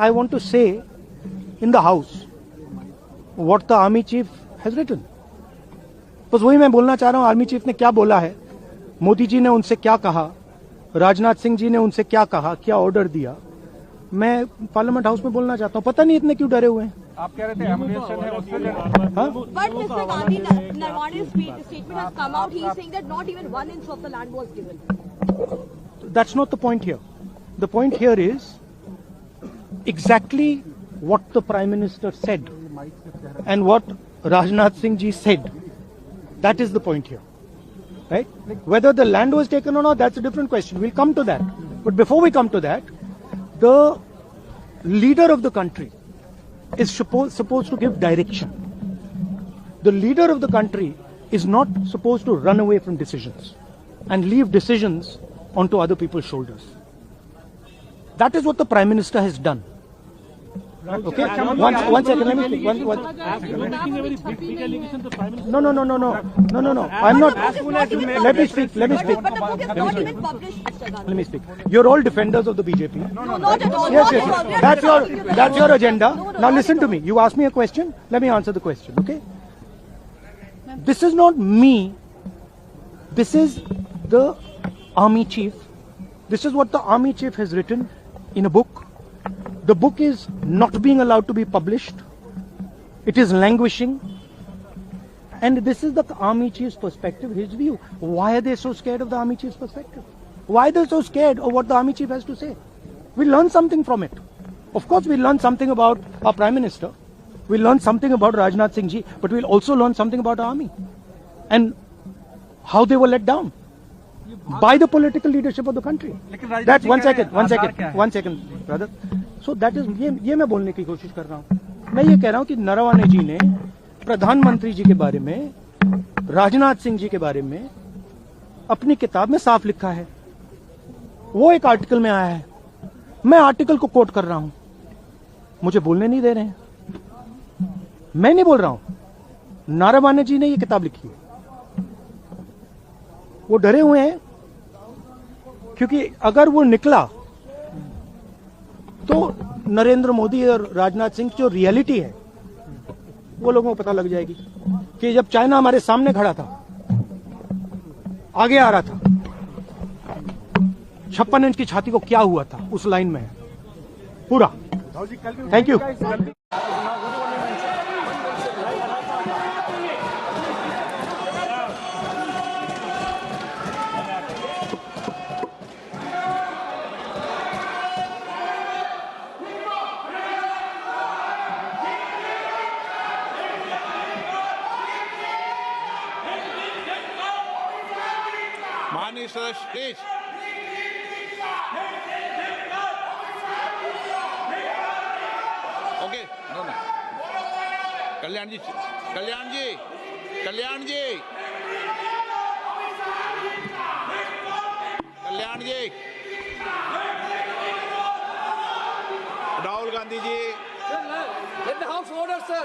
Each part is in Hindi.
I want to say in the house what the army chief has written. बस वही मैं बोलना चाह रहा हूं, आर्मी चीफ ने क्या बोला है, मोदी जी ने उनसे क्या कहा, राजनाथ सिंह जी ने उनसे क्या कहा, क्या ऑर्डर दिया, मैं पार्लियामेंट हाउस में बोलना चाहता हूं. पता नहीं इतने क्यों डरे हुए हैं. आप कह रहे थे एमुनेशन है उससे But Mr. Gandhi, Narwane's statement has come out. He is saying that not even 1 inch of the land was given. That's not the point here. The point here is exactly what the Prime Minister said and what Rajnath Singh ji said. That is the point here. Right? Whether the land was taken or not, that's a different question. We'll come to that. But before we come to that, the leader of the country is supposed to give direction. The leader of the country is not supposed to run away from decisions and leave decisions onto other people's shoulders. That is what the Prime Minister has done. Okay? One second, let me speak. No. I'm not. Let me speak. But the book is not even published, Mr. Gandhi. Let me speak. You're all defenders of the BJP. No, not at all. Yes. Not at all. That's your agenda. No, Now listen to me. You asked me a question. Let me answer the question. Okay? This is not me. This is the army chief. This is what the army chief has written in a book. The book is not being allowed to be published. It is languishing. And this is the army chief's perspective, his view. Why are they so scared of the army chief's perspective? Why are they so scared of what the army chief has to say? We learn something from it. Of course, we learn something about our Prime Minister. We learn something about Rajnath Singh ji, but we'll also learn something about our army and how they were let down by the political leadership of the country. That's one second, brother. So that is ये मैं बोलने की कोशिश कर रहा हूँ. मैं ये कह रहा हूँ कि नरवाने जी ने प्रधानमंत्री जी के बारे में, राजनाथ सिंह जी के बारे में अपनी किताब में साफ लिखा है. वो एक आर्टिकल में आया है. मैं आर्टिकल को कोट कर रहा हूं. मुझे बोलने नहीं दे रहे हैं. मैं नहीं बोल रहा हूं. नारावाने जी ने ये किताब लिखी है. वो डरे हुए हैं क्योंकि अगर वो निकला तो नरेंद्र मोदी और राजनाथ सिंह की जो रियलिटी है वो लोगों को पता लग जाएगी कि जब चाइना हमारे सामने खड़ा था, आगे आ रहा था, 56 इंच की छाती को क्या हुआ था, उस लाइन में है पूरा. Thank you. माननीय सदस्य please. Okay, no. Kalyan ji Rahul Gandhi ji. Let the House order, sir.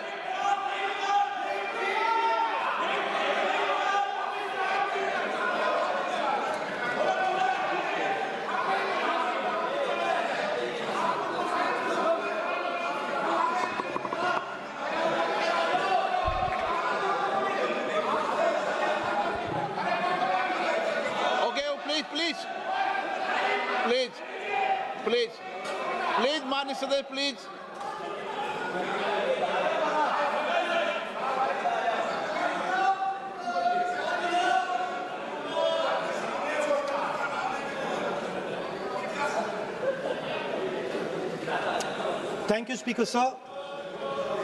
Please माननीय सदस्य please. Thank you, Speaker Sir,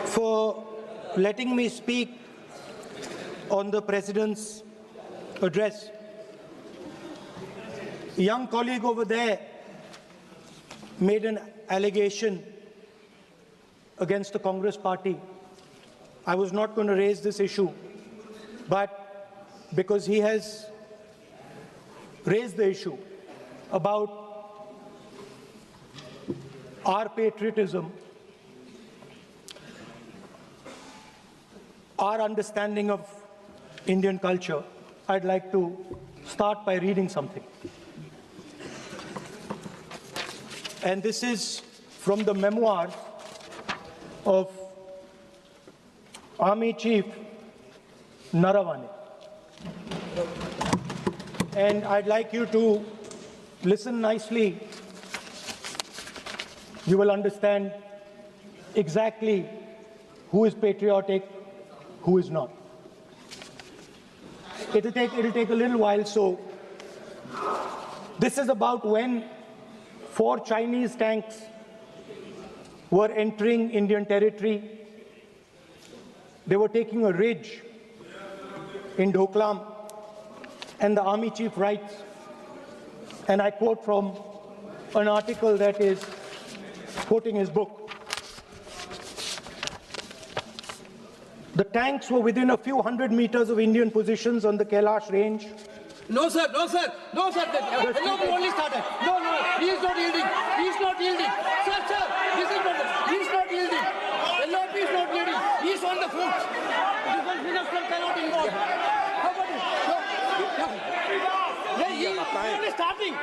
for letting me speak on the President's address. A young colleague over there made an allegation against the Congress party. I was not going to raise this issue, but because he has raised the issue about our patriotism, our understanding of Indian culture, I'd like to start by reading something. And this is from the memoirs of Army Chief Naravane. And I'd like you to listen nicely. You will understand exactly who is patriotic, who is not. It'll take a little while. So this is about when 4 Chinese tanks were entering Indian territory. They were taking a ridge in Doklam, and the army chief writes, and I quote from an article that is quoting his book. The tanks were within a few hundred meters of Indian positions on the Kailash range. No, sir. No, sir. No, sir. LOP only started. No, no. He is not yielding. He is not yielding. Sir, sir. This is not. He is not yielding. LOP is not yielding. He is on the foot. Defense minister cannot involve. How about it? He is only starting.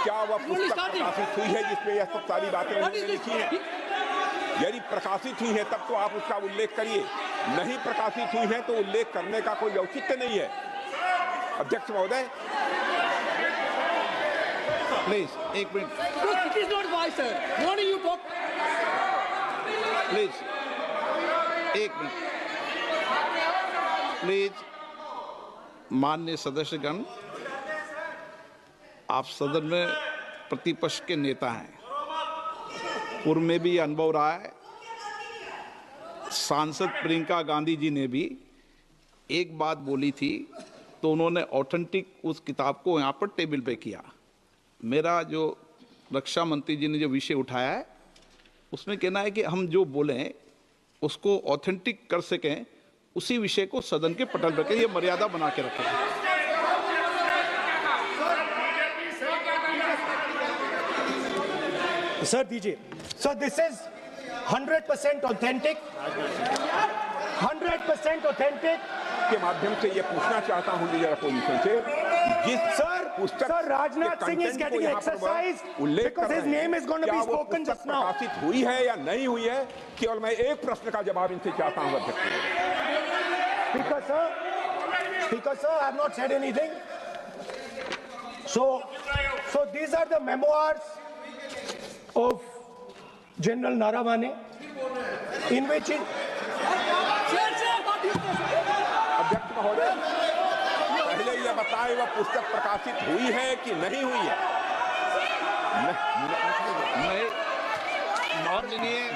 क्या वह पुस्तक प्रकाशित हुई है जिसमें यह सब सारी बातें उन्होंने लिखी हैं? यदि प्रकाशित हुई है तब तो आप उसका उल्लेख करिए, नहीं प्रकाशित हुई है तो उल्लेख करने का कोई औचित्य नहीं है। अध्यक्ष महोदय, प्लीज एक minute. It is not wise, sir. Morning you talk. Please एक मिनट। प्लीज माननीय सदस्यगण, आप सदन में प्रतिपक्ष के नेता हैं, पूर्व में भी अनुभव रहा है। सांसद प्रियंका गांधी जी ने भी एक बात बोली थी तो उन्होंने ऑथेंटिक उस किताब को यहाँ पर टेबल पे किया। मेरा जो रक्षा मंत्री जी ने जो विषय उठाया है उसमें कहना है कि हम जो बोलें उसको ऑथेंटिक कर सकें, उसी विषय को सदन के पटल पर ये मर्यादा बना के रखें। Sir, DJ. So this is 100% authentic. 100% authentic. के माध्यम से ये पूछना चाहता हूं लीडर अपोजिशन से, जिस पुस्तक Sir, Rajnath Singh is getting exercised because his name is going to be spoken just now. प्रकाशित हुई है या नहीं हुई है, केवल मैं एक प्रश्न का जवाब इनसे चाहता हूं अध्यक्ष। Speaker sir, I have not said anything. So these are the memoirs of General Naravane, in which it. अध्यक्ष महोदय, पहले यह बताएं वह पुस्तक प्रकाशित हुई है कि नहीं हुई है?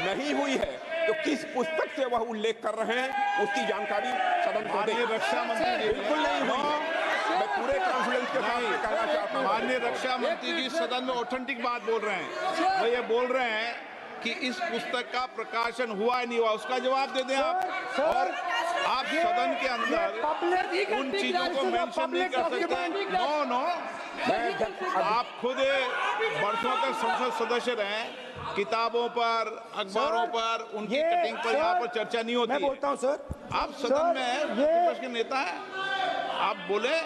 नहीं हुई है तो किस पुस्तक से वह उल्लेख कर रहे हैं उसकी जानकारी सदन को दें। रक्षा मंत्री जी बिल्कुल नहीं हुई है। मैं पूरे कॉन्फिडेंस के साथ कहना चाहता हूं, माननीय रक्षा मंत्री जी सदन में ऑथेंटिक बात बोल रहे हैं। वो ये बोल रहे हैं कि इस पुस्तक का प्रकाशन हुआ ही नहीं हुआ, उसका जवाब दे दें आप। और आप सदन के अंदर उन चीजों को मेंशन नहीं कर सकते। नो, आप खुद वर्षों तक संसद सदस्य रहे, किताबों पर, अखबारों पर, उनकी कटिंग पर यहाँ पर चर्चा नहीं होती। मैं बोलता हूँ सर, आप सदन में विपक्ष के नेता हैं, आप बोले,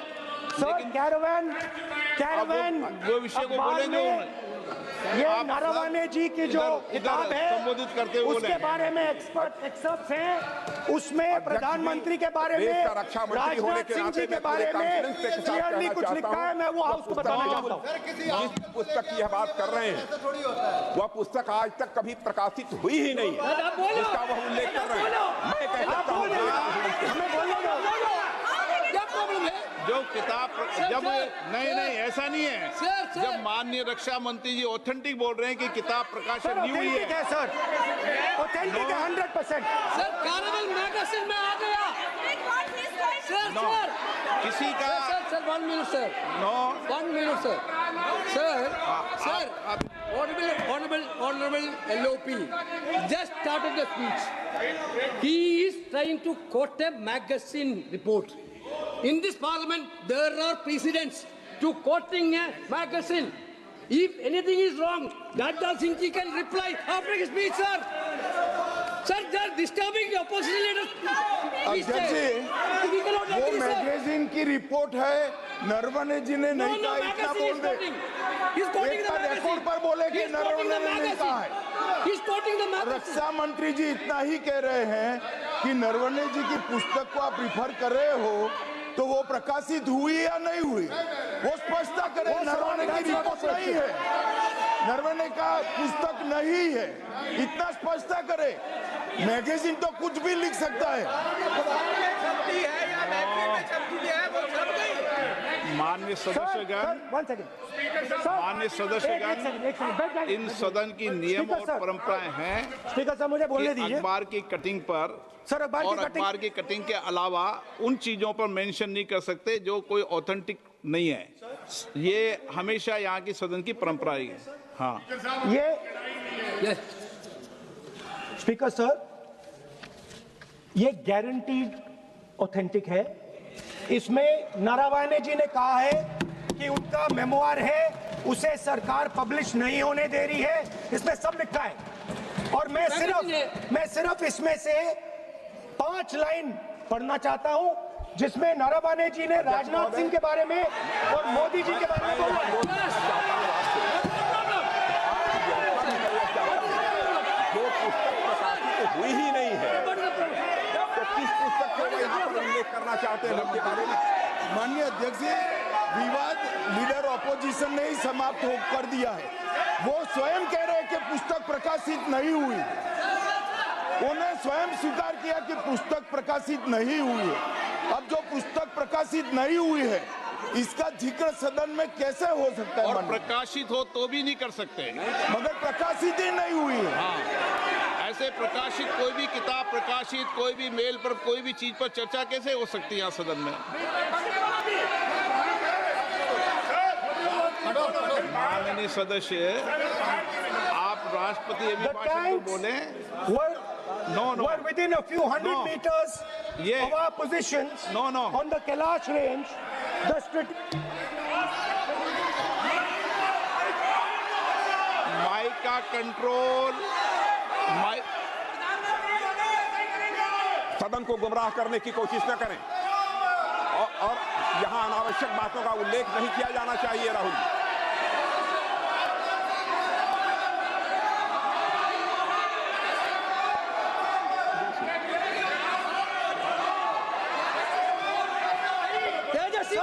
लेकिन कैरावैन वो विषय को बोले जो ये नारावाने जी की जो किताब है संबोधित करते हुए उसके बारे में एक्सपर्ट्स हैं, उसमें प्रधानमंत्री के बारे में, राजनाथ सिंह जी के बारे में क्लियरली कुछ लिखा है। मैं वो हाउस को बताना चाहता हूँ। जिस पुस्तक की यह बात कर रहे हैं वह पुस्तक आज तक कभी प्रकाशित हुई ही नहीं है, जिसका वह उल्लेख कर रहे हैं। मैं कह सकता हूँ जो किताब जब नहीं ऐसा नहीं है। जब माननीय रक्षा मंत्री जी ऑथेंटिक बोल रहे हैं कि किताब प्रकाशन नहीं हुई है सर, ऑथेंटिक है 100%। सर कैरावैन मैगजीन में आ गया। सर किसी का sir 1 minute sir, 1 minute sir. Sir honorable LOP just started the speech. He is trying to quote a magazine report. In this parliament, there are precedents to quoting a magazine. If anything is wrong, Rajnath Singh ji can reply after his speech, sir. Sir, they are disturbing the opposition leaders. अध्यक्ष जी, We cannot वो agree, sir. मैगजीन की रिपोर्ट है, नरवणे जी ने नहीं कहा, इतना बोल दे। He's quoting the एक magazine. रिकॉर्ड पर बोले कि He's quoting the नरवणे ने नहीं कहा है। magazine. He's quoting the magazine. रक्षा मंत्री जी इतना ही कह रहे हैं कि नरवणे जी की पुस्तक को आप रिफर कर रहे हो, तो वो प्रकाशित हुई या नहीं हुई, वो स्पष्ट करे। नरवणे की रिपोर्ट नहीं है, नरवणे का पुस्तक नहीं है, इतना स्पष्ट करे। मैगजीन तो कुछ भी लिख सकता है। माननीय सदस्यगण, माननीय सदस्यगण, इन सदन की नियम और परंपराएं हैं। स्पीकर साहब मुझे बोलने कि दीजिए। अखबार की कटिंग पर सर, अखबार की और कटिंग- अखबार की कटिंग के अलावा उन चीजों पर मेंशन नहीं कर सकते जो कोई ऑथेंटिक नहीं है। ये हमेशा यहाँ की सदन की परंपरा ही है। हाँ, ये स्पीकर सर, ये गारंटीड ऑथेंटिक है। इसमें नारावाने जी ने कहा है कि उनका मेमोआर है, उसे सरकार पब्लिश नहीं होने दे रही है, इसमें सब लिखा है। और मैं सिर्फ इसमें से 5 लाइन पढ़ना चाहता हूं, जिसमें नारावाने जी ने राजनाथ सिंह के बारे में और मोदी जी के बारे में बोला है। जो पुस्तक प्रकाशित हुई ही नहीं है, तो किस पुस्तक को वो यहाँ पर उल्लेख करना चाहते हैं उनके बारे में? माननीय अध्यक्ष जी, विवाद लीडर ऑपोजिशन ने ही समाप्त कर दिया है। वो स्वयं कह रहे हैं कि पुस्तक प्रकाशित नहीं हुई, उन्हें स्वयं स्वीकार किया कि पुस्तक प्रकाशित नहीं हुई है। अब जो पुस्तक प्रकाशित नहीं हुई है, इसका जिक्र सदन में कैसे हो सकता है? और प्रकाशित हो तो भी नहीं कर सकते, मगर प्रकाशित ही नहीं हुई है। हाँ, ऐसे प्रकाशित कोई भी किताब प्रकाशित, कोई भी मेल पर, कोई भी चीज पर चर्चा कैसे हो सकती है यहाँ सदन में? माननीय सदस्य, आप राष्ट्रपति अभिभाषण को बोले। were within a few hundred meters Yeah. of our positions on the Kailash range. Mic का कंट्रोल, सदन को गुमराह करने की कोशिश न करें और यहाँ अनावश्यक बातों का उल्लेख नहीं किया जाना चाहिए। राहुल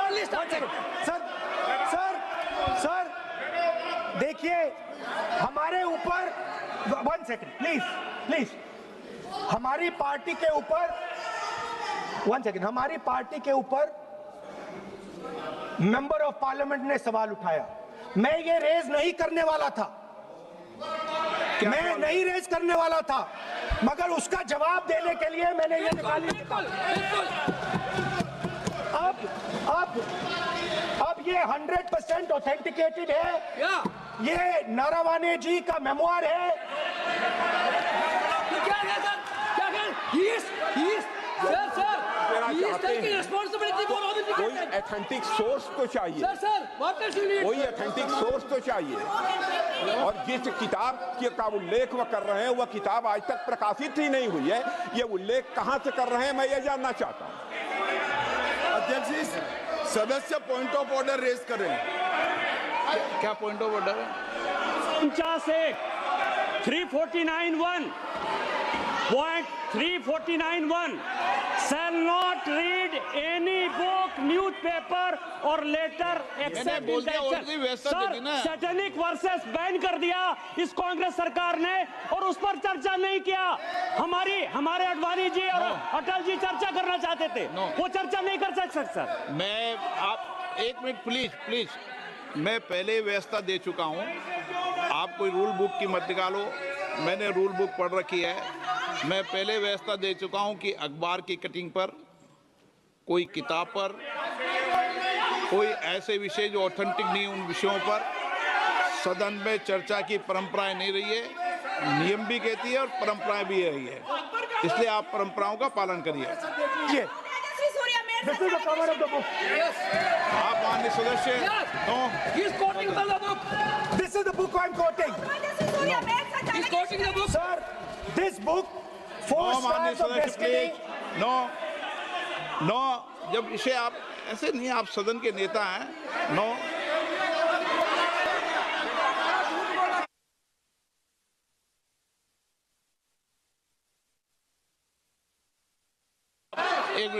जी, सर देखिए, हमारे ऊपर 1 सेकंड प्लीज, हमारी पार्टी के ऊपर 1 सेकंड, हमारी पार्टी के ऊपर मेंबर ऑफ पार्लियामेंट ने सवाल उठाया। मैं ये रेज नहीं करने वाला था, मैं नहीं रेज करने वाला था, मगर उसका जवाब देने के लिए मैंने ये निकाली। अब ये 100% ऑथेंटिकेटेड है। ये नारावाने जी का मेमोआर है। कोई ऑथेंटिक सोर्स तो चाहिए, कोई ऑथेंटिक सोर्स तो चाहिए। और जिस किताब का उल्लेख वह कर रहे हैं, वह किताब आज तक प्रकाशित ही नहीं हुई है। ये उल्लेख कहां से कर रहे हैं, मैं ये जानना चाहता हूं। अध्यक्ष जी, सदस्य पॉइंट ऑफ ऑर्डर रेज करें। क्या पॉइंट ऑफ ऑर्डर है? 349(1) Point 349(1) shall not read any book, newspaper or letter except in that. Sir, satanic versus ban कर दिया इस कांग्रेस सरकार ने और उस पर चर्चा नहीं किया। हमारे अडवाणी जी और अटल जी चर्चा करना चाहते थे, वो चर्चा नहीं कर सकते। सर, मैं आप 1 मिनट प्लीज, मैं पहले व्यवस्था दे चुका हूं। आप कोई रूल बुक की मत निकालो, मैंने रूल बुक पढ़ रखी है। मैं पहले व्यवस्था दे चुका हूं कि अखबार की कटिंग पर, कोई किताब पर, कोई ऐसे विषय जो ऑथेंटिक नहीं, उन विषयों पर सदन में चर्चा की परंपराएं नहीं रही है। नियम भी कहती है और परंपराएं भी रही है, इसलिए आप परंपराओं का पालन करिए। This is the cover of the book. आप माननीय सदस्य, This is the book I'm quoting. He's quoting the book. Sir, this book माननीय सदस्य प्लीज, नो, जब इसे आप ऐसे नहीं, आप सदन के नेता हैं, नो। एक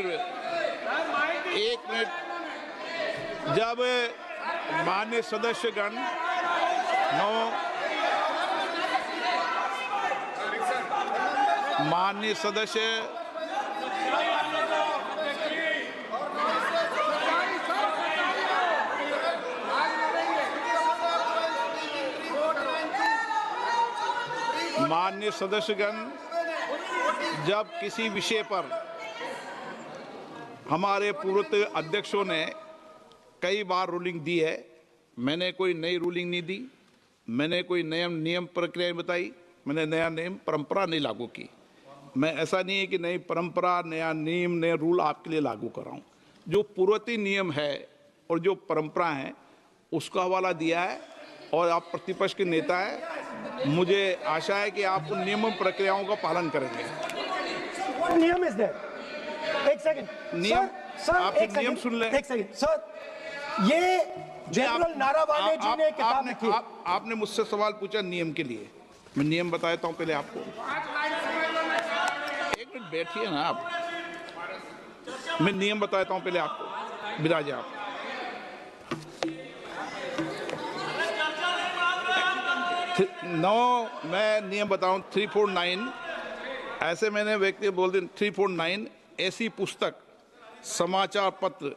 मिनट, जब माननीय सदस्यगण माननीय सदस्य माननीय सदस्यगण, जब किसी विषय पर हमारे पूर्व अध्यक्षों ने कई बार रूलिंग दी है, मैंने कोई नई रूलिंग नहीं दी, मैंने कोई नियम प्रक्रिया बताई, मैंने नया नियम परंपरा नहीं लागू की। मैं ऐसा नहीं है कि नई परंपरा, नया नियम, नया रूल आपके लिए लागू कर रहा हूँ। जो पूर्ववर्ती नियम है और जो परंपरा है उसका हवाला दिया है, और आप प्रतिपक्ष के नेता हैं, मुझे आशा है कि आप उन नियम प्रक्रियाओं का पालन करेंगे। नियम इज देयर। एक सेकंड, नियम, आप नियम सुन लें। एक सेकंड सर, ये जनरल नारावाने जी ने किताब लिखी। आपने मुझसे सवाल पूछा नियम के लिए, मैं नियम बताता हूं पहले आपको। एक मिनट बैठिए ना आप, मैं नियम बताता हूं पहले आपको, बिराजे आप। मैं नियम बताऊं 349, ऐसे मैंने व्यक्ति बोल दी 349, ऐसी पुस्तक, समाचार पत्र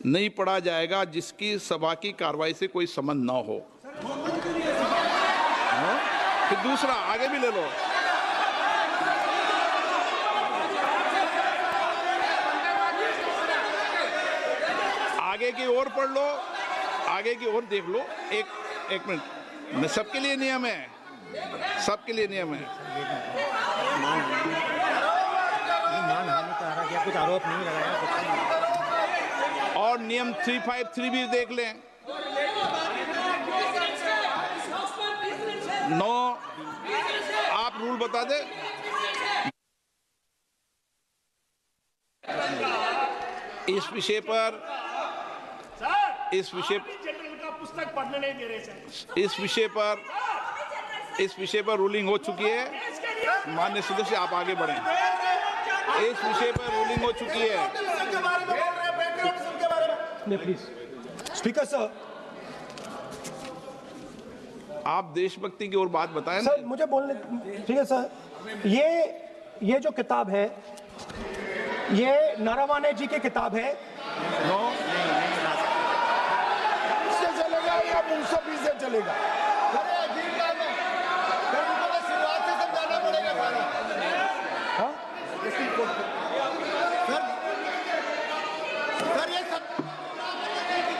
नहीं पढ़ा जाएगा जिसकी सभा की कार्रवाई से कोई संबंध ना हो। फिर दूसरा आगे भी ले लो, आगे की ओर पढ़ लो, आगे की ओर देख लो। एक मिनट, मैं सबके लिए नियम है, सबके लिए नियम है। कुछ आरोप नहीं लगाया। और नियम 353 भी देख लें। नो, आप रूल बता दे। इस विषय पर पुस्तक पढ़ने नहीं दे रहे सर। इस विषय पर रूलिंग हो चुकी है। माननीय सदस्य आप आगे बढ़ें। इस विषय पर रूलिंग हो चुकी है। प्लीज स्पीकर सर, आप देशभक्ति की ओर बात बताएं। सर मुझे बोलने, ठीक है सर। ये जो किताब है, ये नारावाने जी की किताब है। नो, इससे चलेगा या मुंसफी से चलेगा? शुरुआत से समझाना पड़ेगा।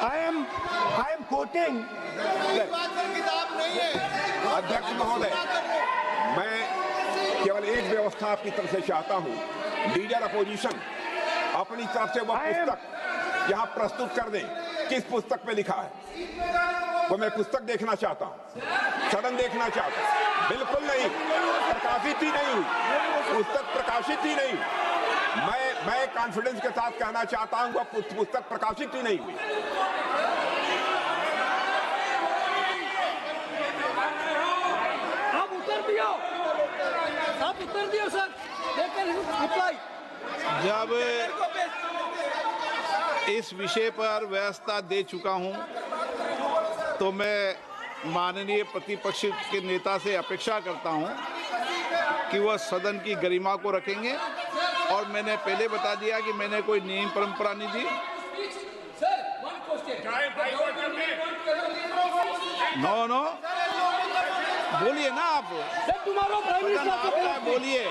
I am quoting। किताब नहीं है अध्यक्ष महोदय, मैं केवल एक व्यवस्था आपकी तरफ से चाहता हूं, लीडर अपोजिशन अपनी तरफ से वह पुस्तक यहां प्रस्तुत कर दें। किस पुस्तक पे लिखा है वो मैं पुस्तक देखना चाहता हूं, सदन देखना चाहता हूं। बिल्कुल नहीं, प्रकाशित ही नहीं हुई पुस्तक, प्रकाशित ही नहीं। मैं कॉन्फिडेंस के साथ कहना चाहता हूं वह पुस्तक प्रकाशित ही नहीं हुई। आप उत्तर दियो सर, रिप्लाई। जब इस विषय पर व्यवस्था दे चुका हूं तो मैं माननीय प्रतिपक्ष के नेता से अपेक्षा करता हूं कि वह सदन की गरिमा को रखेंगे। और मैंने पहले बता दिया कि मैंने कोई नियम परंपरा नहीं दी। नो, बोलिए ना आप। तुम्हारा प्राइम मिनिस्टर बोलिए।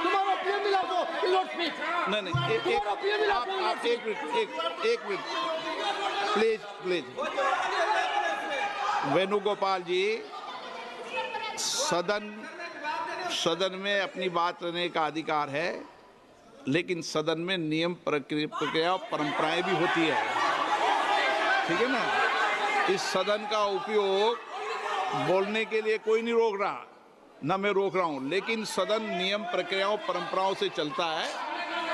तुम्हारा पीएम मिला तो स्पीक। नहीं, आप एक मिनट प्लीज। वेणुगोपाल जी, सदन में अपनी बात करने का अधिकार है, लेकिन सदन में नियम प्रक्रिया और परंपराएं भी होती है, ठीक है ना। इस सदन का उपयोग बोलने के लिए कोई नहीं रोक रहा, ना मैं रोक रहा हूं, लेकिन सदन नियम प्रक्रियाओं परंपराओं से चलता है,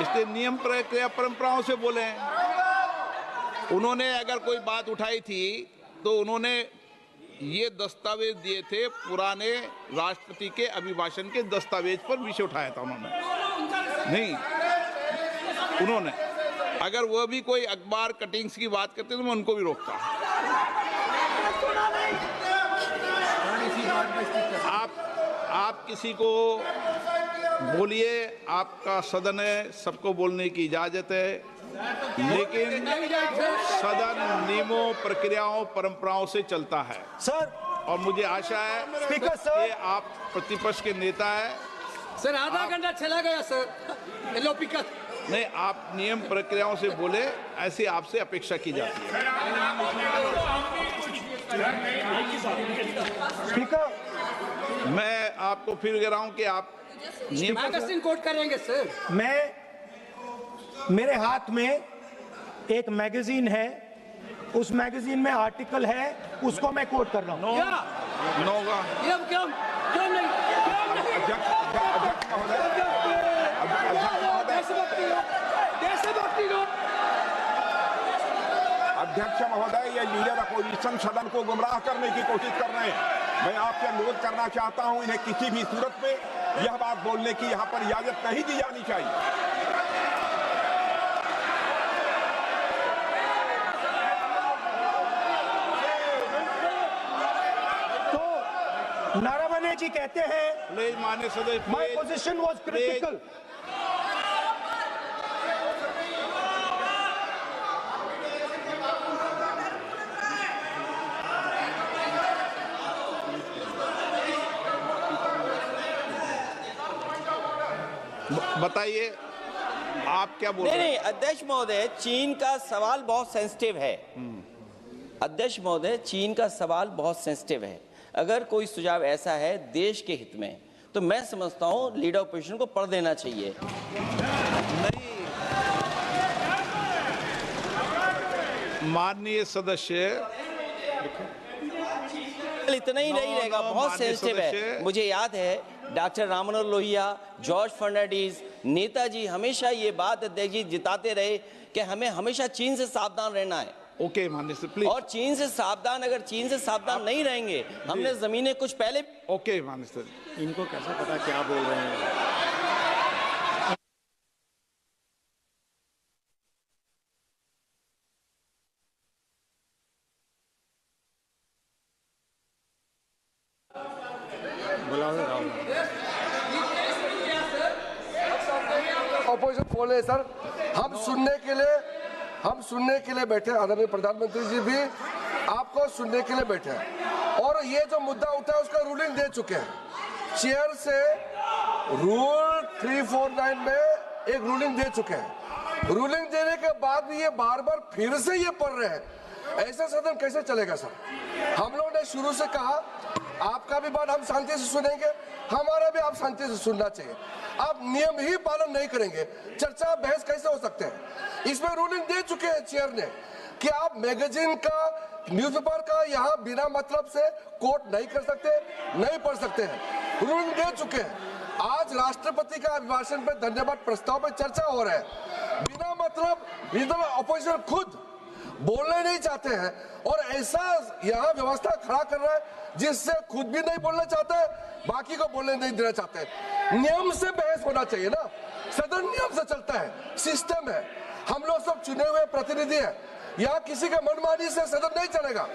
इसलिए नियम प्रक्रिया परंपराओं से बोले। उन्होंने अगर कोई बात उठाई थी तो उन्होंने ये दस्तावेज दिए थे, पुराने राष्ट्रपति के अभिभाषण के दस्तावेज पर विषय उठाया था उन्होंने, नहीं उन्होंने। अगर वह भी कोई अखबार कटिंग्स की बात करते तो मैं उनको भी रोकता। आप किसी को बोलिए, आपका सदन है, सबको बोलने की इजाजत है, लेकिन सदन नियमों प्रक्रियाओं परंपराओं से चलता है सर। और मुझे आशा है स्पीकर सर, कि आप प्रतिपक्ष के नेता है सर। आधा घंटा चला गया सर, एलओपी का नहीं, आप नियम प्रक्रियाओं से बोले, ऐसी आपसे अपेक्षा की जाती है। स्पीकर, मैं आपको फिर कह रहा हूं कि आप मैगजीन कोट करेंगे सर। मेरे हाथ में एक मैगजीन है, उस मैगजीन में आर्टिकल है, उसको मैं कोट कर रहा हूं। अध्यक्ष महोदय, ये लीडर अपोजिशन सदन को गुमराह करने की कोशिश कर रहे हैं। मैं आपसे अनुरोध करना चाहता हूं, इन्हें किसी भी सूरत में यह बात बोलने की यहां पर इजाजत नहीं दी जानी चाहिए। तो नारावने जी कहते हैं, माननीय सदस्य, माय पोजीशन वाज क्रिटिकल। बताइए आप क्या बोल रहे हैं? नहीं, अध्यक्ष महोदय, चीन का सवाल बहुत सेंसिटिव है। अध्यक्ष महोदय, चीन का सवाल बहुत सेंसिटिव है। अगर कोई सुझाव ऐसा है देश के हित में, तो मैं समझता हूं लीडर ऑपोजिशन को पढ़ देना चाहिए। नहीं, माननीय सदस्य, इतना ही नहीं रहेगा, बहुत सेंसिटिव है। मुझे याद है डॉक्टर राम मनोहर लोहिया, जॉर्ज फर्नांडिस, नेताजी हमेशा ये बात अध्यक्ष जी जिताते रहे कि हमें हमेशा चीन से सावधान रहना है। ओके माननीय सर, प्लीज। और चीन से सावधान, अगर चीन से सावधान नहीं रहेंगे, हमने जमीनें कुछ पहले। ओके माननीय सर, इनको कैसे पता क्या बोल रहे हैं? ऑपोजिशन खोल रहे सर, हम सुनने के लिए बैठे। आदरणीय प्रधानमंत्री जी भी आपको सुनने के लिए बैठे हैं, और ये जो मुद्दा उठा है उसका रूलिंग दे चुके हैं। चेयर से रूल 349 में एक रूलिंग दे चुके हैं। रूलिंग देने के बाद भी ये बार बार फिर से ये पढ़ रहे हैं। ऐसा सदन कैसे चलेगा सर? हम लोगों ने शुरू से कहा आपका भी बात हम शांति से सुनेंगे, हमारा भी आप शांति से सुनना चाहिए। आप नियम ही पालन नहीं करेंगे, चर्चा बहस कैसे हो सकते हैं? इसमें रूलिंग दे चुके हैं चेयर ने कि आप मैगजीन का, न्यूज़पेपर का यहाँ बिना मतलब से कोट नहीं कर सकते, नहीं पढ़ सकते हैं। रूलिंग दे चुके हैं। आज राष्ट्रपति का अभिभाषण पे धन्यवाद प्रस्ताव पे चर्चा हो रहा है। बिना मतलब लीडर ऑपोजिशन खुद बोलने नहीं चाहते हैं, और ऐसा यहाँ व्यवस्था खड़ा कर रहा है जिससे खुद भी नहीं बोलना चाहता है, बाकी को बोलने नहीं देना चाहते हैं। नियम से बहस होना चाहिए ना, सदन नियम से चलता है, सिस्टम है। हम लोग सब चुने हुए प्रतिनिधि हैं, यहाँ किसी का मनमानी से सदन नहीं चलेगा।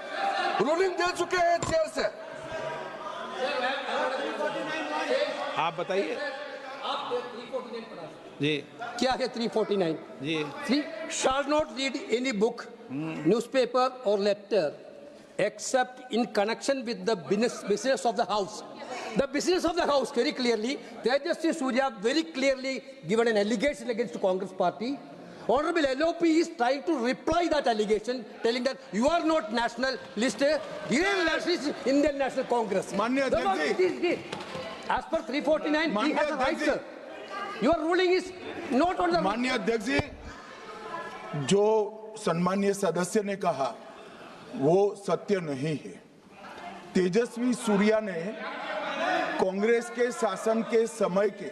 रूलिंग दे चुके हैं चेयर से। आप बताइए जी, क्या है 349 जी? shall not read any book, newspaper or letter except in connection with the business of the house. The business of the house, very clearly, Tejaswi Surya very clearly given an allegation against the Congress party. Honorable LOP is trying to reply that allegation, telling that you are not national list, Indian national, Indian National Congress. माननीय अध्यक्ष जी, as per 349, he has a right, sir. Your ruling is not on the. माननीय अध्यक्ष जी, जो सम्मानीय सदस्य ने कहा वो सत्य नहीं है। तेजस्वी सूर्या ने कांग्रेस के शासन के समय के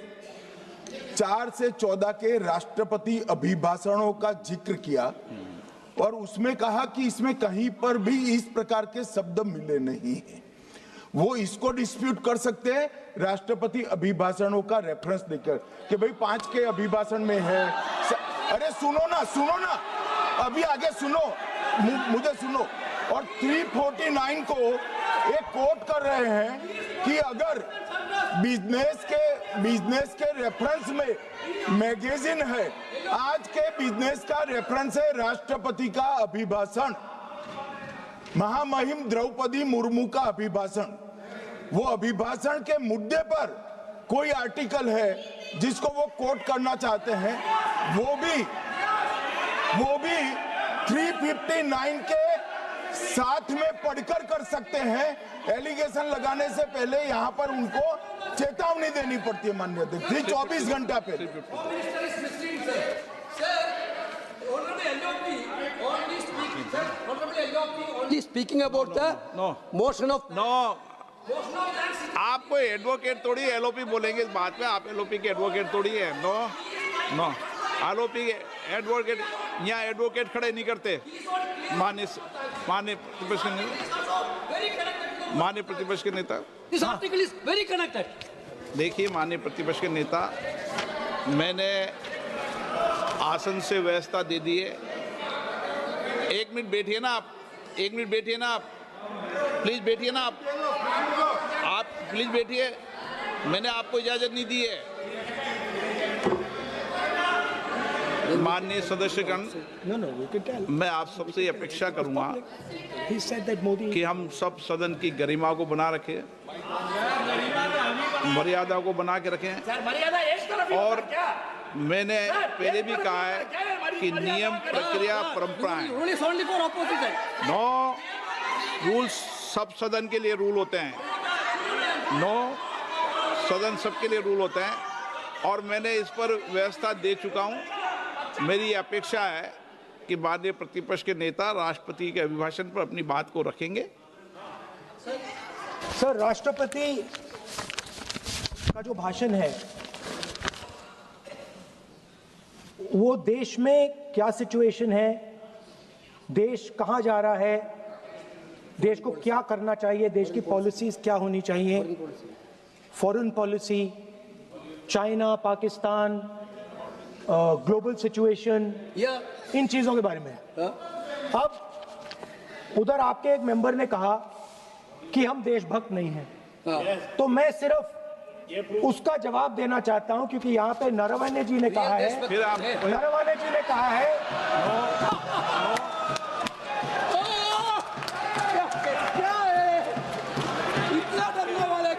4 से 14 के राष्ट्रपति अभिभाषणों का जिक्र किया और उसमें कहा कि इसमें कहीं पर भी इस प्रकार के शब्द मिले नहीं हैं। वो इसको डिस्प्यूट कर सकते हैं राष्ट्रपति अभिभाषणों का रेफरेंस देकर कि भाई 5 के अभिभाषण में है। अरे सुनो ना, अभी आगे सुनो, मुझे सुनो। और 349 को एक कोट कर रहे हैं कि अगर बिजनेस के रेफरेंस में मैगजीन है, आज के बिजनेस का रेफरेंस है राष्ट्रपति का अभिभाषण, महामहिम द्रौपदी मुर्मू का अभिभाषण। वो अभिभाषण के मुद्दे पर कोई आर्टिकल है जिसको वो कोट करना चाहते हैं, वो भी 359 के साथ में पढ़कर कर सकते हैं। एलिगेशन लगाने से पहले यहाँ पर उनको चेतावनी देनी पड़ती है माननीय अध्यक्ष, 24 घंटा पहले। Speaking about the motion of आप कोई एडवोकेट थोड़ी एलओपी बोलेंगे इस बात में, आप एलओपी के एडवोकेट थोड़ी है। नो एलओपी के एडवोकेट, यहाँ एडवोकेट खड़े नहीं करते। माननीय प्रतिपक्ष के नेता, This article is very connected. देखिए माननीय प्रतिपक्ष के नेता, मैंने आसन से व्यवस्था दे दी है। 1 मिनट बैठिए ना आप, 1 मिनट बैठिए ना आप, प्लीज बैठिए ना आप प्लीज बैठिए। मैंने आपको इजाजत नहीं दी है। माननीय सदस्यगण, मैं आप सबसे अपेक्षा करूंगा कि हम सब सदन की गरिमा को बना रखें, मर्यादा को बना के रखें। और मैंने पहले भी कहा है कि नियम, प्रक्रिया, परंपराएं, नो रूल्स सब सदन के लिए रूल होते हैं, सदन सबके लिए रूल होते हैं। और मैंने इस पर व्यवस्था दे चुका हूं। मेरी अपेक्षा है कि माननीय प्रतिपक्ष के नेता राष्ट्रपति के अभिभाषण पर अपनी बात को रखेंगे। सर, राष्ट्रपति का जो भाषण है वो देश में क्या सिचुएशन है, देश कहां जा रहा है, देश को क्या करना चाहिए, देश की पॉलिसीज क्या होनी चाहिए, foreign policy, China, Pakistan, global situation, इन चीजों के बारे में। अब उधर आपके एक मेंबर ने कहा कि हम देशभक्त नहीं हैं, तो मैं सिर्फ उसका जवाब देना चाहता हूं, क्योंकि यहाँ पे नरवणे जी ने कहा है, नरवणे जी ने कहा है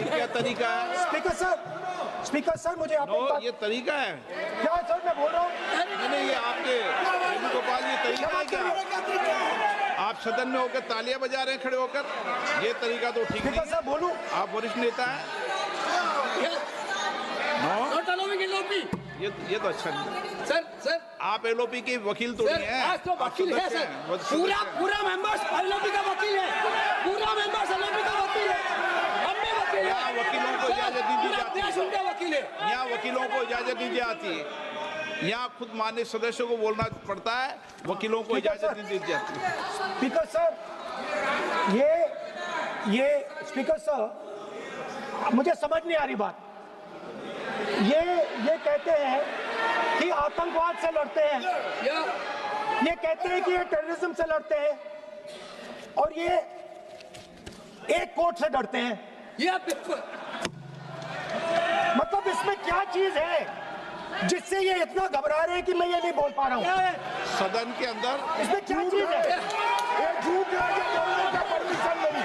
क्या तरीका है? स्पीकर सर मुझे आप ये तरीका है क्या सर, मैं बोल रहा हूँ। नहीं, ये आपके वेणुगोपाल, ये तरीका है क्या? आप सदन में होकर तालियां बजा रहे हैं खड़े होकर, ये तरीका तो ठीक नहीं है। बोलूं, आप वरिष्ठ नेता हैं। ये तो अच्छा नहीं। सर आप एलओपी के वकील तो नहीं है, तो वकील है सर, पूरा मेंबर्स एलओपी का वकील है, पूरा मेंबर्स एलओपी का वकील है, हम भी वकील हैं। यहाँ वकीलों को इजाजत नहीं दी जाती है, वकील है। यहाँ वकीलों को इजाजत नहीं दी जाती है। यहाँ खुद माननीय सदस्यों को बोलना पड़ता है, वकीलों को इजाजत नहीं दी जाती। स्पीकर सर, ये स्पीकर सर, मुझे समझ नहीं आ रही बात। ये कहते हैं कि आतंकवाद से लड़ते हैं, ये कहते हैं कि ये टेररिज्म से लड़ते हैं, और ये एक कोर्ट से डरते हैं। मतलब इसमें क्या चीज है जिससे ये इतना घबरा रहे हैं कि मैं ये नहीं बोल पा रहा हूँ? सदन के अंदर इसमें क्या चीज है? ये झूठ है, ये बोलने का परमिशन नहीं,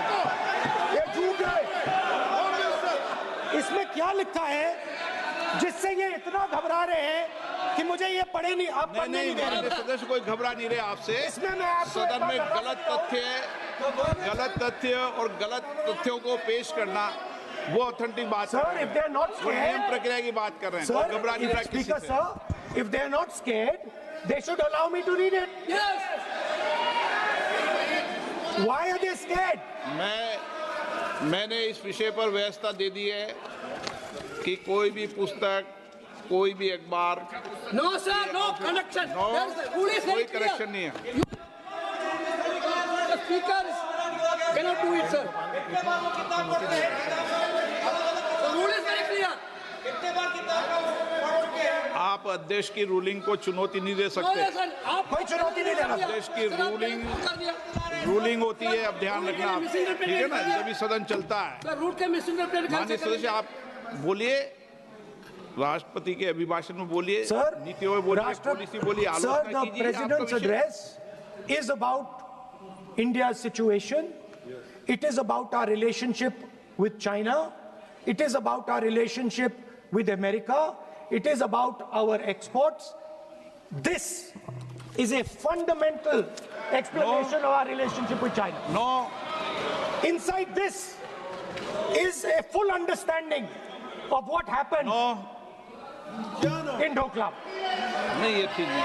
ये झूठ है। इसमें क्या लिखा है जिससे ये इतना घबरा रहे हैं कि मुझे ये पढ़े नहीं, आप पढ़ने नहीं दे रहे। सदस्य कोई घबरा नहीं रहे आपसे। इसमें मैं आपको सदन में गलत तथ्य और गलत तथ्यों को पेश करना, वो ऑथेंटिक बात है। वो नियम प्रक्रिया की बात कर रहे हैं। सर, घबरा नहीं रहा किसी से। Sir, if they are not scared, they should allow me to read it. Why are they scared? मैंने इस विषय पर व्यवस्था दे दी है कि कोई भी पुस्तक, कोई भी अखबार, No, sir, no connection. कोई करेक्शन नहीं है। The speaker cannot do it, sir. The rule is very clear. आप अध्यक्ष की रूलिंग को चुनौती नहीं दे No, सकते। sir, आप कोई चुनौती नहीं देना। अध्यक्ष की सर, आपने कर दिया। रूलिंग होती है, अब ध्यान रखना आप, ठीक है ना, जब भी सदन चलता है। सर, रूट के मिसइंटरप्रेट माननीय सदस्य आप बोलिए, राष्ट्रपति के अभिभाषण में बोलिए, सर, नीतियों में बोलिए, पॉलिसी बोलिए, Sir, आलोचना the कीजिए। president's address is about India's situation. It is about our relationship with China. It is about our relationship with America. It is about our exports. This is a fundamental explanation of our relationship with China. No, Inside this is a full understanding of what happened no, in Doklam. नहीं ये ठीक नहीं।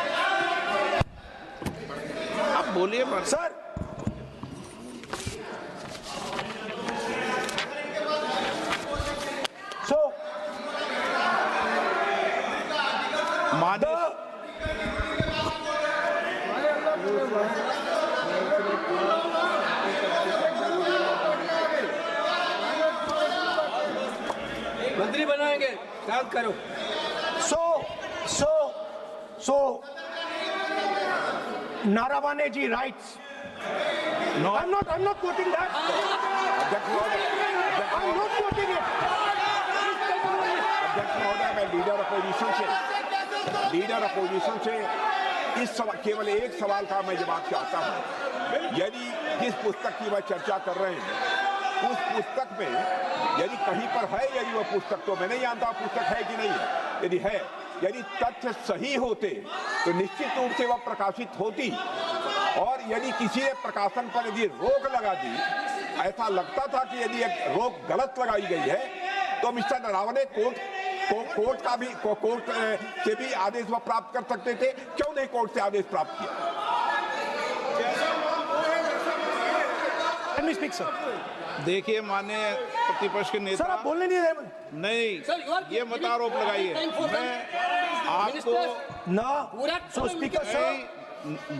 आप बोलिए पर। Sir, so माननीय मंत्री बनाएंगे, काम करो। So, Naravane ji writes. No. I'm not quoting that. I'm not quoting it. अध्यक्ष महोदय, मैं लीडर अपोजिशन से इस केवल एक सवाल का मैं जवाब चाहता हूं। यदि जिस पुस्तक की वह चर्चा कर रहे हैं उस पुस्तक में यदि कहीं पर है, यदि वह पुस्तक, तो मैं नहीं जानता पुस्तक है कि नहीं है, यदि है, यदि तथ्य सही होते तो निश्चित रूप से वह प्रकाशित होती, और यदि किसी ने प्रकाशन पर यदि रोक लगा दी, ऐसा लगता था कि यदि एक रोक गलत लगाई गई है, तो मिस्टर नरावने कोर्ट से भी आदेश वह प्राप्त कर सकते थे। क्यों नहीं कोर्ट से आदेश प्राप्त किया? Let me speak, sir. देखिए माननीय प्रतिपक्ष के नेता, सर आप बोलने नहीं दे रहे। नहीं, ये मत आरोप लगाइए। मैं आपको ना so speaker sir,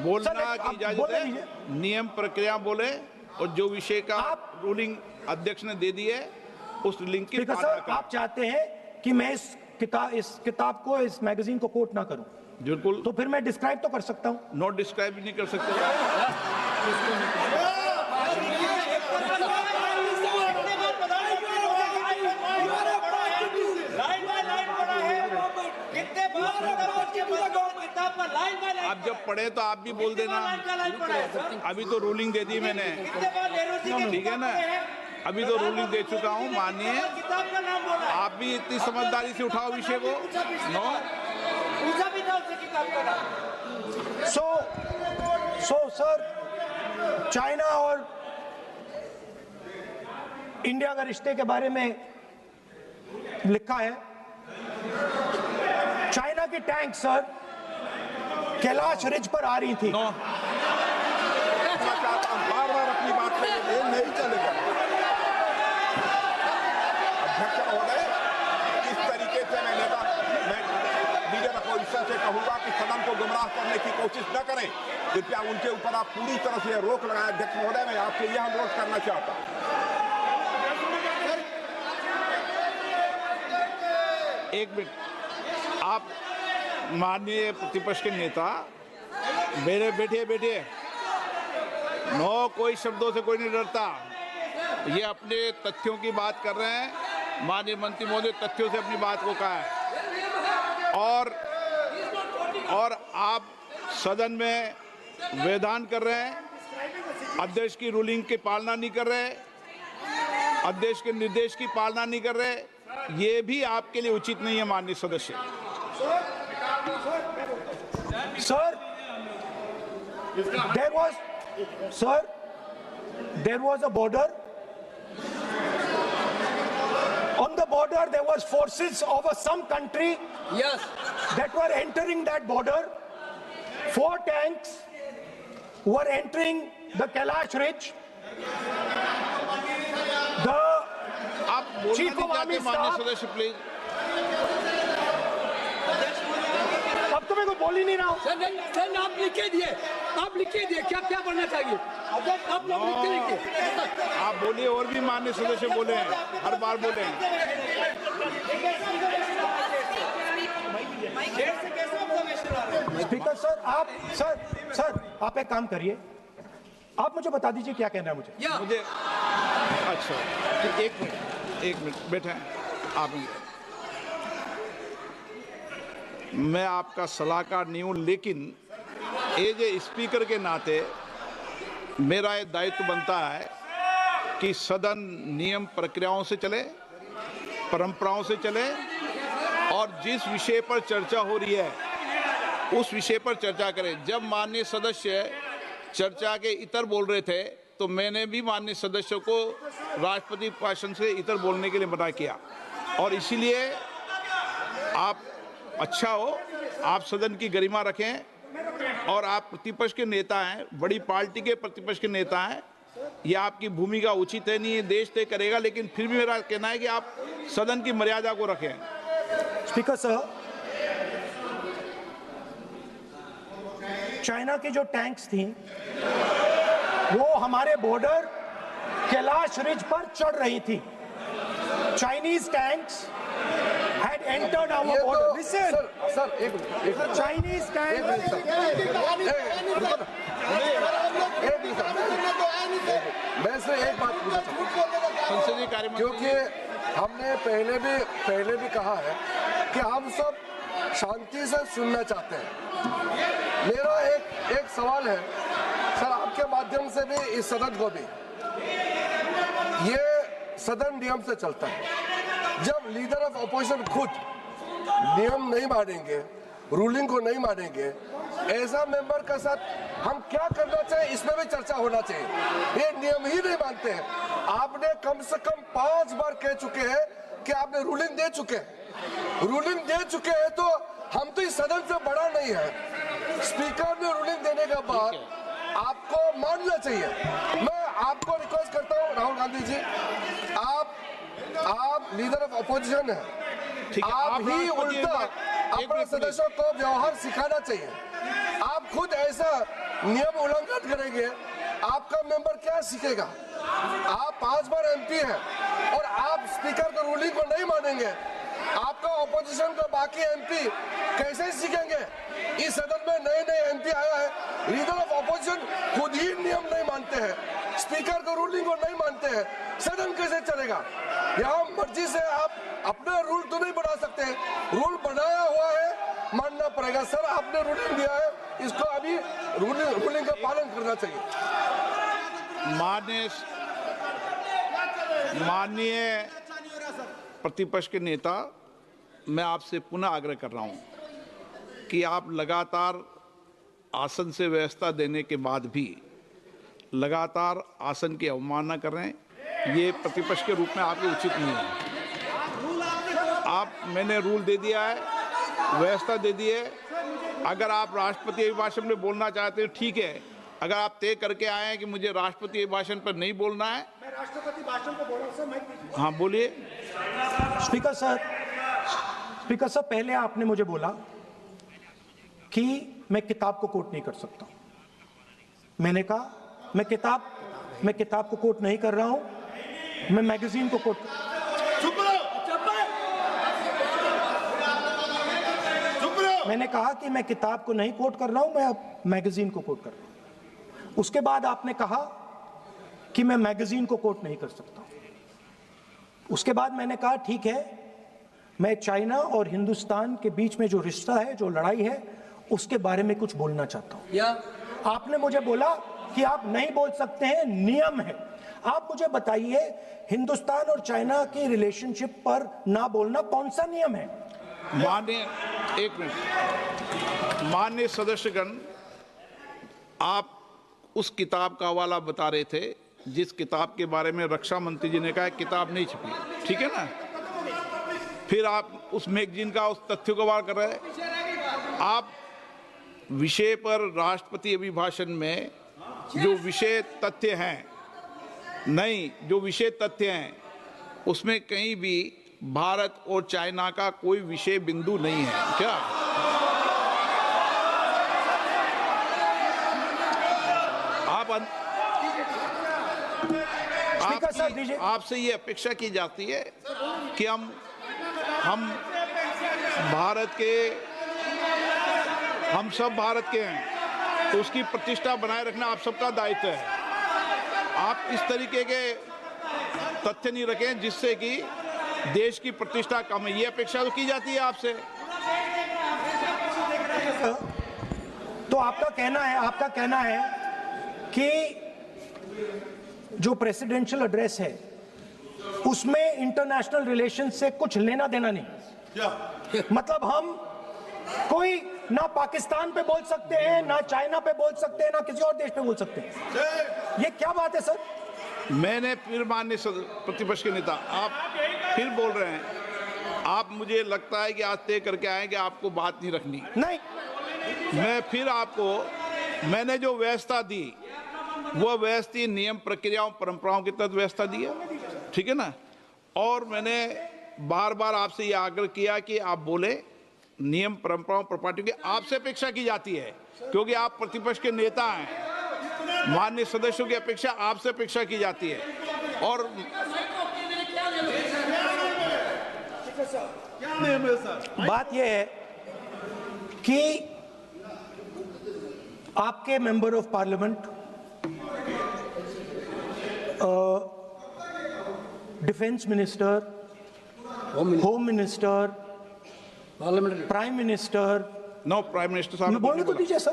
बोलना सर, की आप इजाजत बोलने है, दीजिए। नियम प्रक्रिया बोले, और जो विषय का रूलिंग अध्यक्ष ने दे दी है उस लिंक की स्पीकर पालना सर, करें। आप चाहते हैं कि मैं इस किताब को, इस मैगजीन को कोट ना करूं, बिल्कुल, तो फिर मैं डिस्क्राइब तो कर सकता हूं। नोट डिस्क्राइब भी नहीं कर सकते। आप जब पढ़े तो आप भी बोल देना। अभी तो रूलिंग दे दी मैंने, ठीक है ना, अभी तो रूलिंग दे चुका हूँ। मानिए आप भी इतनी समझदारी से उठाओ विषय को। नो, सो सर, चाइना और इंडिया के रिश्ते के बारे में लिखा है, चाइना की टैंक सर कैलाश रिज पर आ रही थी। नो, बार-बार अपनी बात पे नहीं चलेगा। अध्यक्ष महोदय, इस तरीके से मैं लीडर अपोजिशन से कहूंगा कि सदन को गुमराह करने की कोशिश न करें। कृपया उनके ऊपर आप पूरी तरह से रोक लगाएं। अध्यक्ष महोदय, मैं आपसे यह अनुरोध करना चाहता हूं। एक मिनट, आप माननीय प्रतिपक्ष के नेता, मेरे बैठिए। नो, कोई शब्दों से कोई नहीं डरता। ये अपने तथ्यों की बात कर रहे हैं। माननीय मंत्री महोदय तथ्यों से अपनी बात को कहा है, और आप सदन में वेदान कर रहे हैं, अध्यक्ष की रूलिंग की पालना नहीं कर रहे, अध्यक्ष के निर्देश की पालना नहीं कर रहे। ये भी आपके लिए उचित नहीं है माननीय सदस्य। Sir, there was a border. On the border, there was forces of some country. Yes. That were entering that border. 4 tanks were entering the Kailash Ridge. The जाते माननीय सदस्य प्लीज। अब तो मैं कोई बोल ही नहीं रहा हूँ। सर आप लिख के दिए, आप लिख के दिए, क्या क्या बनना चाहिए आप लोग लिख के लिखिए। आप बोलिए, और भी माननीय सदस्य बोले हैं, हर बार बोले हैं। स्पीकर सर आप एक काम करिए, आप मुझे बता दीजिए क्या कहना है मुझे। अच्छा एक मिनट बैठे आप। मैं आपका सलाहकार नहीं हूं, लेकिन एज ए स्पीकर के नाते मेरा ये दायित्व बनता है कि सदन नियम प्रक्रियाओं से चले, परंपराओं से चले, और जिस विषय पर चर्चा हो रही है उस विषय पर चर्चा करें। जब माननीय सदस्य चर्चा के इतर बोल रहे थे तो मैंने भी माननीय सदस्यों को राष्ट्रपति भाषण से इतर बोलने के लिए मना किया, और इसीलिए आप अच्छा हो, आप सदन की गरिमा रखें, और आप प्रतिपक्ष के नेता हैं, बड़ी पार्टी के प्रतिपक्ष के नेता हैं, यह आपकी भूमिका उचित है, नहीं ये देश तय करेगा, लेकिन फिर भी मेरा कहना है कि आप सदन की मर्यादा को रखें। स्पीकर साहब, चाइना की जो टैंक्स थी वो हमारे बॉर्डर कैलाश रिज पर चढ़ रही थी। Chinese tanks had entered our border. Listen, sir एक Chinese tanks. मैं से एक बात पूछना संसदीय कार्य मंत्री, क्योंकि हमने पहले भी कहा है कि हम सब शांति से सुनना चाहते हैं। मेरा एक सवाल है सर, आपके माध्यम से भी इस सदन को भी, ये सदन नियम से चलता है। जब लीडर ऑफ अपोजिशन खुद नियम नहीं मानेंगे, रूलिंग को नहीं मानेंगे, ऐसा मेंबर के साथ हम क्या करना चाहिए, इसमें भी चर्चा होना चाहिए। ये नियम ही नहीं मानते हैं। आपने कम से कम 5 बार कह चुके हैं कि आपने रूलिंग दे चुके हैं, तो हम तो इस सदन से बड़ा नहीं है। स्पीकर ने रूलिंग देने के बाद आपको मानना चाहिए। मैं आपको रिक्वेस्ट करता हूँ राहुल गांधी जी, आप लीडर ऑफ अपोजिशन है, आप ही उल्टा अपने सदस्यों को व्यवहार सिखाना चाहिए। आप खुद ऐसा नियम उल्लंघन करेंगे, आपका मेंबर क्या सीखेगा? आप 5 बार एमपी हैं और आप स्पीकर के रूलिंग को नहीं मानेंगे, आपका ऑपोजिशन का बाकी एमपी कैसे सीखेंगे? इस सदन में नए एमपी आया है, लीडर ऑफ ऑपोजिशन खुद ही नियम नहीं मानते हैं, स्पीकर के रूलिंग को नहीं मानते हैं, सदन कैसे चलेगा? यहाँ मर्जी से आप अपना रूल तो नहीं बना सकते, रूल बनाया हुआ है, मानना पड़ेगा। सर आपने रूलिंग दिया है, इसको अभी रूलिंग का पालन करना चाहिए। माननीय प्रतिपक्ष के नेता, मैं आपसे पुनः आग्रह कर रहा हूं कि आप लगातार आसन से व्यवस्था देने के बाद भी लगातार आसन की अवमानना कर रहे हैं। ये प्रतिपक्ष के रूप में आपके उचित नहीं है। मैंने रूल दे दिया है, व्यवस्था दे दी है। अगर आप राष्ट्रपति अभिभाषण में बोलना चाहते हैं ठीक है, अगर आप तय करके आए हैं कि मुझे राष्ट्रपति अभिभाषण पर नहीं बोलना है। मैं राष्ट्रपति भाषण को बोल रहा हूं सर, मैं हाँ बोलिए। स्पीकर सर, पहले आपने मुझे बोला कि मैं किताब को कोट नहीं कर सकता। मैंने कहा मैं किताब को कोट नहीं कर रहा हूं, मैं मैगजीन को कोट। मैंने कहा कि मैं किताब को नहीं कोट कर रहा हूं, मैं अब मैगजीन को कोट कर रहा हूं। उसके बाद आपने कहा कि मैं मैगजीन को कोट नहीं कर सकता। उसके बाद मैंने कहा ठीक है, मैं चाइना और हिंदुस्तान के बीच में जो रिश्ता है, जो लड़ाई है, उसके बारे में कुछ बोलना चाहता हूं। आपने मुझे बोला कि आप नहीं बोल सकते हैं, नियम है। आप मुझे बताइए, हिंदुस्तान और चाइना की रिलेशनशिप पर ना बोलना कौन सा नियम है? माननीय सदस्यगण, आप उस किताब का हवाला बता रहे थे जिस किताब के बारे में रक्षा मंत्री जी ने कहा किताब नहीं छपी, ठीक है ना? फिर आप उस मैगजीन का उस तथ्य को वार कर रहे हैं। आप विषय पर राष्ट्रपति अभिभाषण में जो विषय तथ्य हैं, नहीं, जो विषय तथ्य हैं उसमें कहीं भी भारत और चाइना का कोई विषय बिंदु नहीं है क्या? आपसे ये अपेक्षा की जाती है कि हम भारत के, हम सब भारत के हैं, तो उसकी प्रतिष्ठा बनाए रखना आप सबका दायित्व है। आप इस तरीके के तथ्य नहीं रखें जिससे कि देश की प्रतिष्ठा कम है, ये अपेक्षा तो की जाती है आपसे। तो आपका कहना है कि जो प्रेसिडेंशियल एड्रेस है उसमें इंटरनेशनल रिलेशन से कुछ लेना देना नहीं। मतलब हम कोई ना पाकिस्तान पे बोल सकते हैं, ना चाइना पे बोल सकते हैं, ना किसी और देश पे बोल सकते हैं। ये क्या बात है सर? मैंने फिर माननीय प्रतिपक्ष के नेता, आप फिर बोल रहे हैं। आप, मुझे लगता है कि आज तय करके आए कि आपको बात नहीं रखनी। नहीं, मैं फिर आपको, मैंने जो व्यवस्था दी वो व्यवस्था नियम, प्रक्रियाओं, परंपराओं के तहत व्यवस्था दी है, ठीक है ना। और मैंने बार बार आपसे ये आग्रह किया कि आप बोले, नियम, परंपराओं, प्रॉपर्टी की आपसे अपेक्षा की जाती है, क्योंकि आप प्रतिपक्ष के नेता हैं। माननीय सदस्यों की अपेक्षा आपसे अपेक्षा की जाती है। और बात यह है कि आपके member of parliament, defence minister, home minister, prime minister, no prime minister साहब बोलने तो दीजिए सर।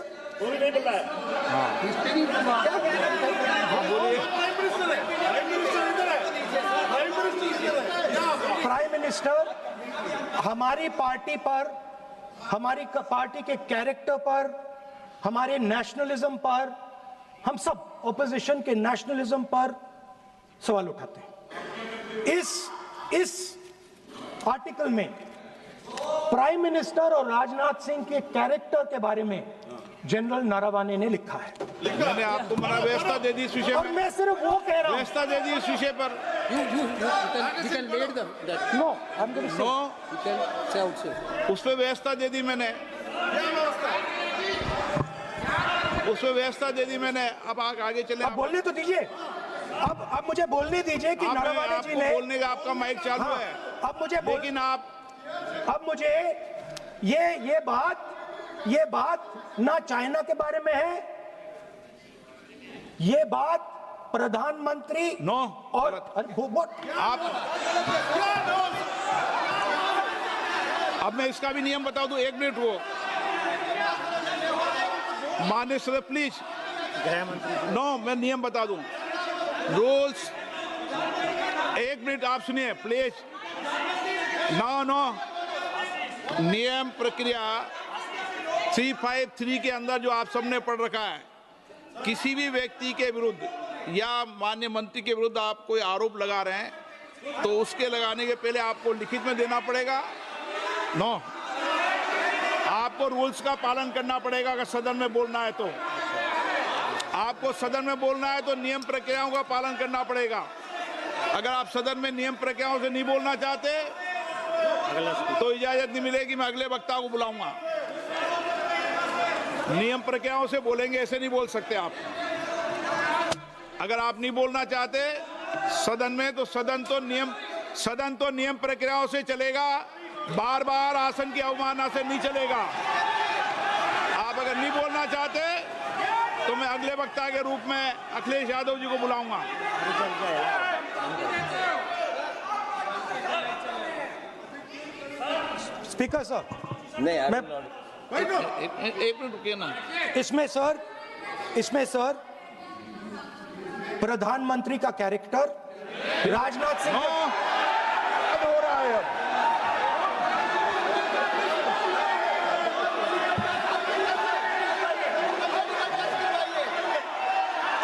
प्राइम मिनिस्टर हमारी पार्टी पर, हमारी पार्टी के कैरेक्टर पर, हमारे नेशनलिज्म पर, हम सब ऑपोजिशन के नेशनलिज्म पर सवाल उठाते हैं। इस आर्टिकल में प्राइम मिनिस्टर और राजनाथ सिंह के कैरेक्टर के बारे में जनरल नारावाने ने लिखा है। मैंने आपको मना व्यवस्था दे दी इस विषय और मैं सिर्फ वो कह रहा हूं, व्यवस्था दे दी इस विषय पर। उस पर व्यवस्था दे दी मैंने, उस पर व्यवस्था दे दी मैंने। अब आगे चले, अब बोलने तो दीजिए। अब मुझे बोलने दीजिए कि नारावाने जी ने, बोलने का आपका माइक चालू है। अब मुझे, लेकिन अब मुझे ये बात ना चाइना के बारे में है, ये बात प्रधानमंत्री नो और आप, अब मैं इसका भी नियम बता दूं, 1 मिनट वो माननीय सदस्य प्लीज, नो मैं नियम बता दूं, रूल्स। 1 मिनट आप सुनिए प्लीज। नो नियम प्रक्रिया 353 के अंदर जो आप सबने पढ़ रखा है, किसी भी व्यक्ति के विरुद्ध या माननीय मंत्री के विरुद्ध आप कोई आरोप लगा रहे हैं तो उसके लगाने के पहले आपको लिखित में देना पड़ेगा। नो, आपको रूल्स का पालन करना पड़ेगा। अगर सदन में बोलना है तो आपको सदन में बोलना है तो नियम प्रक्रियाओं का पालन करना पड़ेगा। अगर आप सदन में नियम प्रक्रियाओं से नहीं बोलना चाहते तो इजाजत नहीं मिलेगी, मैं अगले वक्ता को बुलाऊंगा। नियम प्रक्रियाओं से बोलेंगे, ऐसे नहीं बोल सकते आप। अगर आप नहीं बोलना चाहते सदन में तो सदन तो नियम प्रक्रियाओं से चलेगा, बार बार आसन की अवमानना से नहीं चलेगा। आप अगर नहीं बोलना चाहते तो मैं अगले वक्ता के रूप में अखिलेश यादव जी को बुलाऊंगा। स्पीकर सर, नहीं, मैं एक मिनट रुकिए ना। इसमें सर प्रधानमंत्री का कैरेक्टर राजनाथ सिंह हो रहा है।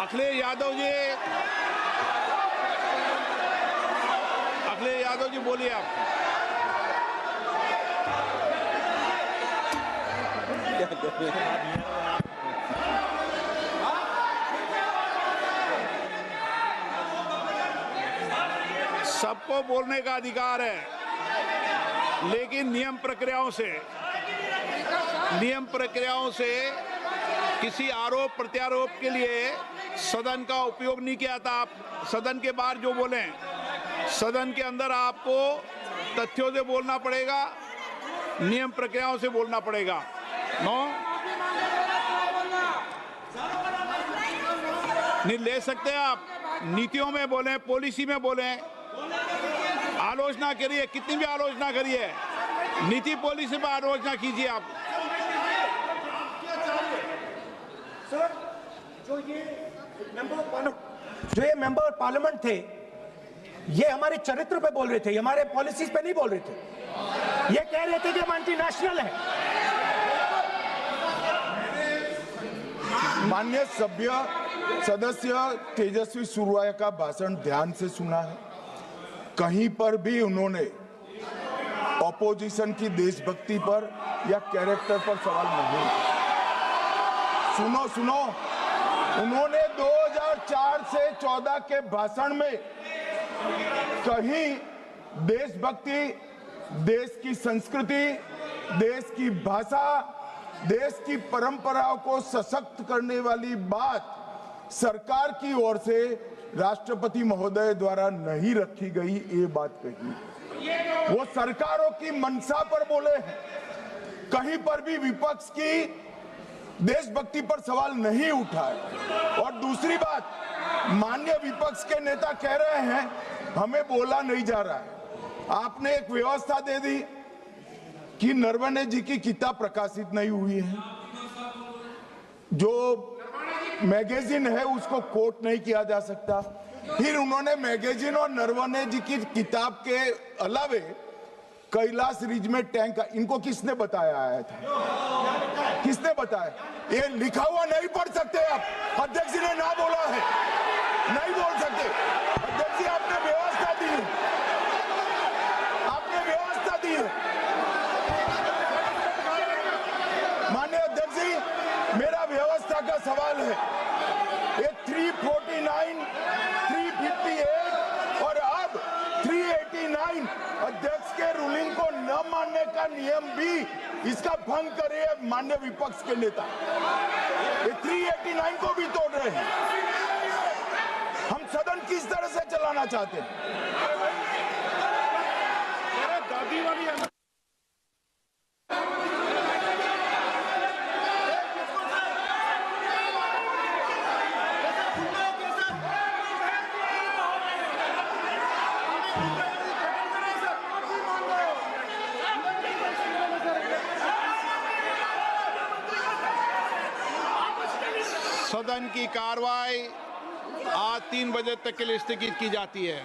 अखिलेश यादव जी बोलिए आप। सबको बोलने का अधिकार है। लेकिन नियम प्रक्रियाओं से किसी आरोप प्रत्यारोप के लिए सदन का उपयोग नहीं किया था। आप सदन के बाहर जो बोले, सदन के अंदर आपको तथ्यों से बोलना पड़ेगा, नियम प्रक्रियाओं से बोलना पड़ेगा। नो नहीं ले सकते आप, नीतियों में बोलें, पॉलिसी में बोलें, आलोचना करिए, कितनी भी आलोचना करिए, नीति पॉलिसी पर आलोचना कीजिए आप। सर, जो ये मेंबर पार्लियामेंट थे, ये हमारे चरित्र पे बोल रहे थे, हमारे पॉलिसीज पे नहीं बोल रहे थे। ये कह रहे थे कि हम एंटी नेशनल है। माननीय सदस्य तेजस्वी सूर्या का भाषण ध्यान से सुना है। कहीं पर भी उन्होंने ऑपोजिशन की देशभक्ति पर या कैरेक्टर पर सवाल नहीं। सुनो, उन्होंने 2004 से 14 के भाषण में कहीं देशभक्ति, देश की संस्कृति, देश की भाषा, देश की परंपराओं को सशक्त करने वाली बात सरकार की ओर से राष्ट्रपति महोदय द्वारा नहीं रखी गई, ये बात कही। वो सरकारों की मंशा पर बोले हैं, कहीं पर भी विपक्ष की देशभक्ति पर सवाल नहीं उठाए। और दूसरी बात, माननीय विपक्ष के नेता कह रहे हैं हमें बोला नहीं जा रहा है। आपने एक व्यवस्था दे दी कि नरवणे जी की किताब प्रकाशित नहीं हुई है, जो मैगजीन है उसको कोट नहीं किया जा सकता। फिर उन्होंने मैगजीन और नरवणे जी की किताब के अलावे कैलाश रिज में टैंक, इनको किसने बताया आया था? किसने बताया? ये लिखा हुआ नहीं पढ़ सकते आप। अध्यक्ष जी ने ना बोला है, नहीं बोल सकते। अध्यक्ष जी आपने व्यवस्था दी है, आपने व्यवस्था दी है। माननीय अध्यक्ष जी, मेरा व्यवस्था का सवाल है। ये 349, 358 और अब 389 अध्यक्ष के रूलिंग को न मानने का नियम भी इसका भंग करे माननीय विपक्ष के नेता। ये 389 को भी तोड़ रहे हैं। हम सदन किस तरह से चलाना चाहते हैं? सदन की कार्रवाई आज 3 बजे तक के लिए स्थगित की जाती है।